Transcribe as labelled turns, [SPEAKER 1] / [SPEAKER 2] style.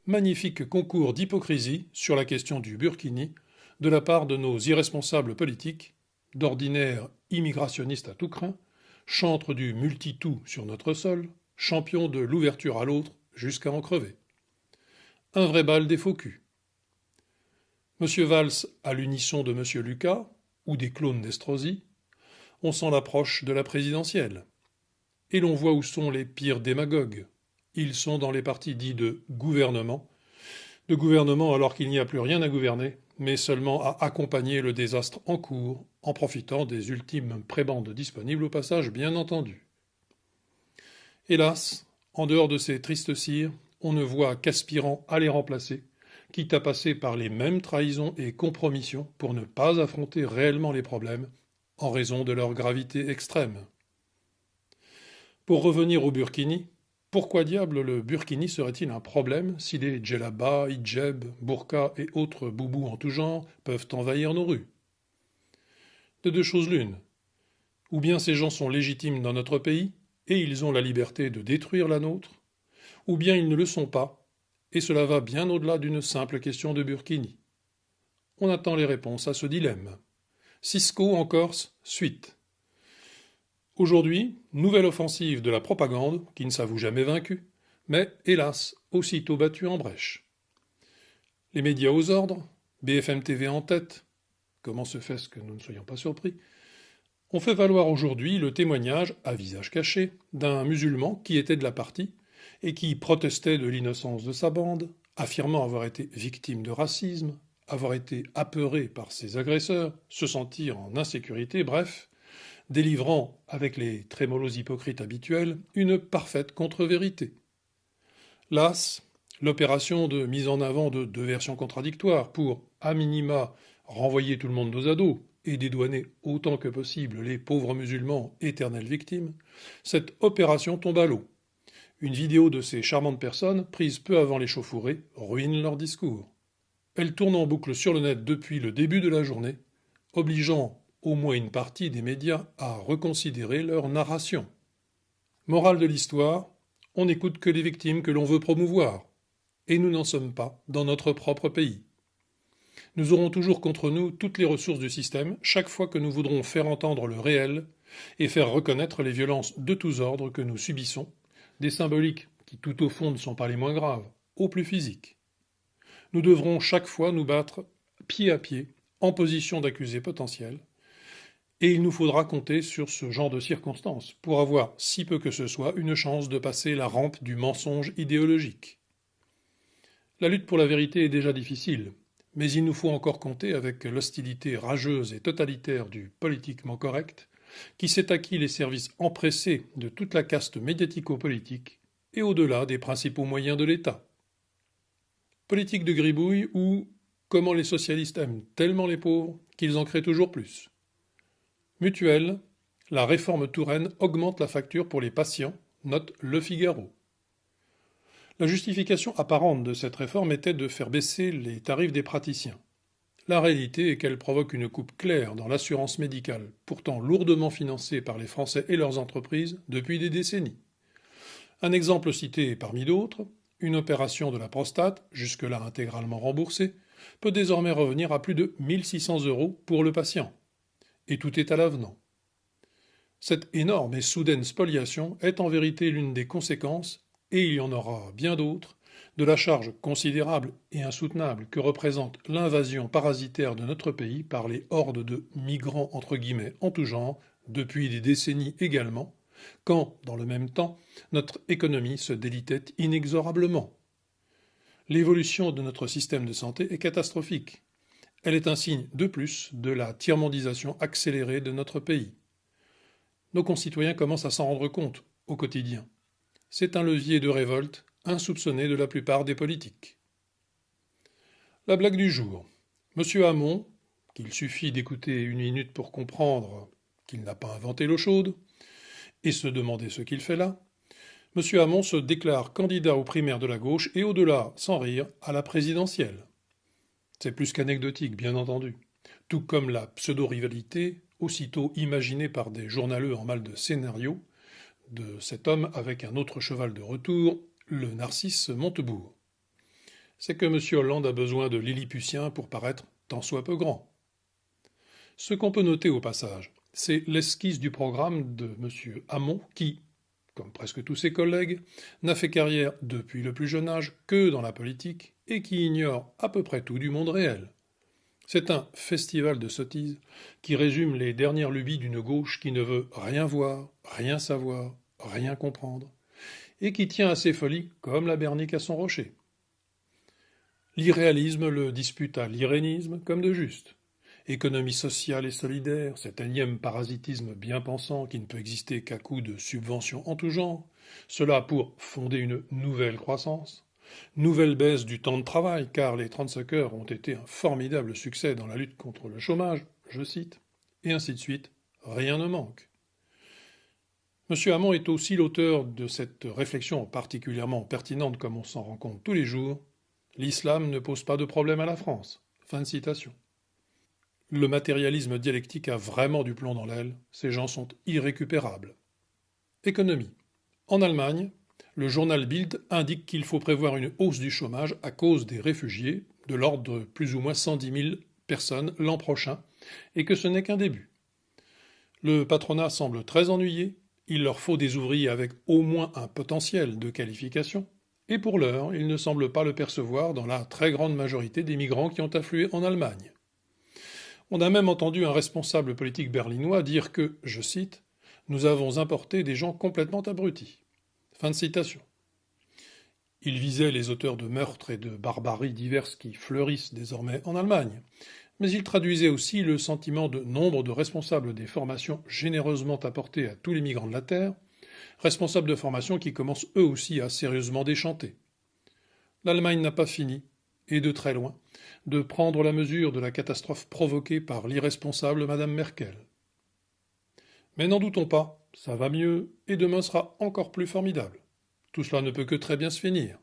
[SPEAKER 1] Magnifique concours d'hypocrisie sur la question du Burkini de la part de nos irresponsables politiques, d'ordinaire immigrationnistes à tout crin, chantres du multi-tout sur notre sol, champions de l'ouverture à l'autre jusqu'à en crever. Un vrai bal des faux culs. Monsieur Valls à l'unisson de Monsieur Lucas, ou des clones d'Estrosi, on sent l'approche de la présidentielle. Et l'on voit où sont les pires démagogues. Ils sont dans les partis dits de gouvernement alors qu'il n'y a plus rien à gouverner, mais seulement à accompagner le désastre en cours, en profitant des ultimes prébendes disponibles au passage, bien entendu. Hélas, en dehors de ces tristes cires, on ne voit qu'aspirant à les remplacer, quitte à passer par les mêmes trahisons et compromissions pour ne pas affronter réellement les problèmes, en raison de leur gravité extrême. Pour revenir au Burkini, pourquoi diable le Burkini serait-il un problème si les djellabas, hijab, burqa et autres boubous en tout genre peuvent envahir nos rues? De deux choses l'une. Ou bien ces gens sont légitimes dans notre pays, et ils ont la liberté de détruire la nôtre, ou bien ils ne le sont pas, et cela va bien au-delà d'une simple question de Burkini. On attend les réponses à ce dilemme. Cisco en Corse, suite. Aujourd'hui, nouvelle offensive de la propagande, qui ne s'avoue jamais vaincue, mais, hélas, aussitôt battue en brèche. Les médias aux ordres, BFM TV en tête, comment se fait-ce que nous ne soyons pas surpris, ont fait valoir aujourd'hui le témoignage, à visage caché, d'un musulman qui était de la partie et qui protestait de l'innocence de sa bande, affirmant avoir été victime de racisme, avoir été apeuré par ses agresseurs, se sentir en insécurité, bref, délivrant, avec les trémolos hypocrites habituels, une parfaite contre-vérité. Las, l'opération de mise en avant de deux versions contradictoires pour, à minima, renvoyer tout le monde dos à dos et dédouaner autant que possible les pauvres musulmans, éternelles victimes, cette opération tombe à l'eau. Une vidéo de ces charmantes personnes, prise peu avant l'échauffourée, ruine leur discours. Elle tourne en boucle sur le net depuis le début de la journée, obligeant au moins une partie des médias à reconsidérer leur narration. Morale de l'histoire, on n'écoute que les victimes que l'on veut promouvoir, et nous n'en sommes pas dans notre propre pays. Nous aurons toujours contre nous toutes les ressources du système chaque fois que nous voudrons faire entendre le réel et faire reconnaître les violences de tous ordres que nous subissons, des symboliques qui tout au fond ne sont pas les moins graves, aux plus physiques. Nous devrons chaque fois nous battre pied à pied, en position d'accusé potentiel, et il nous faudra compter sur ce genre de circonstances pour avoir, si peu que ce soit, une chance de passer la rampe du mensonge idéologique. La lutte pour la vérité est déjà difficile, mais il nous faut encore compter avec l'hostilité rageuse et totalitaire du politiquement correct, qui s'est acquis les services empressés de toute la caste médiatico-politique et au-delà des principaux moyens de l'État. Politique de gribouille ou comment les socialistes aiment tellement les pauvres qu'ils en créent toujours plus. Mutuelle, la réforme Touraine augmente la facture pour les patients, note Le Figaro. La justification apparente de cette réforme était de faire baisser les tarifs des praticiens. La réalité est qu'elle provoque une coupe claire dans l'assurance médicale, pourtant lourdement financée par les Français et leurs entreprises depuis des décennies. Un exemple cité parmi d'autres, une opération de la prostate, jusque-là intégralement remboursée, peut désormais revenir à plus de 1 600 € pour le patient. Et tout est à l'avenant. Cette énorme et soudaine spoliation est en vérité l'une des conséquences, et il y en aura bien d'autres, de la charge considérable et insoutenable que représente l'invasion parasitaire de notre pays par les hordes de migrants entre guillemets en tout genre, depuis des décennies également, quand, dans le même temps, notre économie se délitait inexorablement. L'évolution de notre système de santé est catastrophique. Elle est un signe de plus de la tiers-mondisation accélérée de notre pays. Nos concitoyens commencent à s'en rendre compte au quotidien. C'est un levier de révolte insoupçonné de la plupart des politiques. La blague du jour. Monsieur Hamon, qu'il suffit d'écouter une minute pour comprendre qu'il n'a pas inventé l'eau chaude, et se demander ce qu'il fait là, Monsieur Hamon se déclare candidat aux primaires de la gauche et au-delà, sans rire, à la présidentielle. C'est plus qu'anecdotique, bien entendu. Tout comme la pseudo-rivalité, aussitôt imaginée par des journaleux en mal de scénario, de cet homme avec un autre cheval de retour, le Narcisse Montebourg. C'est que M. Hollande a besoin de Lilliputien pour paraître tant soit peu grand. Ce qu'on peut noter au passage, c'est l'esquisse du programme de M. Hamon qui, comme presque tous ses collègues, n'a fait carrière depuis le plus jeune âge que dans la politique et qui ignore à peu près tout du monde réel. C'est un festival de sottises qui résume les dernières lubies d'une gauche qui ne veut rien voir, rien savoir, rien comprendre, et qui tient à ses folies comme la bernique à son rocher. L'irréalisme le dispute à l'irénisme comme de juste. Économie sociale et solidaire, cet énième parasitisme bien pensant qui ne peut exister qu'à coup de subventions en tout genre, cela pour fonder une nouvelle croissance, nouvelle baisse du temps de travail, car les 35 heures ont été un formidable succès dans la lutte contre le chômage, je cite, et ainsi de suite, rien ne manque. M. Hamon est aussi l'auteur de cette réflexion particulièrement pertinente comme on s'en rend compte tous les jours. L'islam ne pose pas de problème à la France. Fin de citation. Le matérialisme dialectique a vraiment du plomb dans l'aile, ces gens sont irrécupérables. Économie. En Allemagne, le journal Bild indique qu'il faut prévoir une hausse du chômage à cause des réfugiés, de l'ordre de plus ou moins 110 000 personnes l'an prochain, et que ce n'est qu'un début. Le patronat semble très ennuyé, il leur faut des ouvriers avec au moins un potentiel de qualification, et pour l'heure, ils ne semblent pas le percevoir dans la très grande majorité des migrants qui ont afflué en Allemagne. On a même entendu un responsable politique berlinois dire que, je cite, « Nous avons importé des gens complètement abrutis ». Fin de citation. Il visait les auteurs de meurtres et de barbaries diverses qui fleurissent désormais en Allemagne, mais il traduisait aussi le sentiment de nombre de responsables des formations généreusement apportées à tous les migrants de la Terre, responsables de formations qui commencent eux aussi à sérieusement déchanter. L'Allemagne n'a pas fini, et de très loin, de prendre la mesure de la catastrophe provoquée par l'irresponsable Madame Merkel. Mais n'en doutons pas, ça va mieux, et demain sera encore plus formidable. Tout cela ne peut que très bien se finir.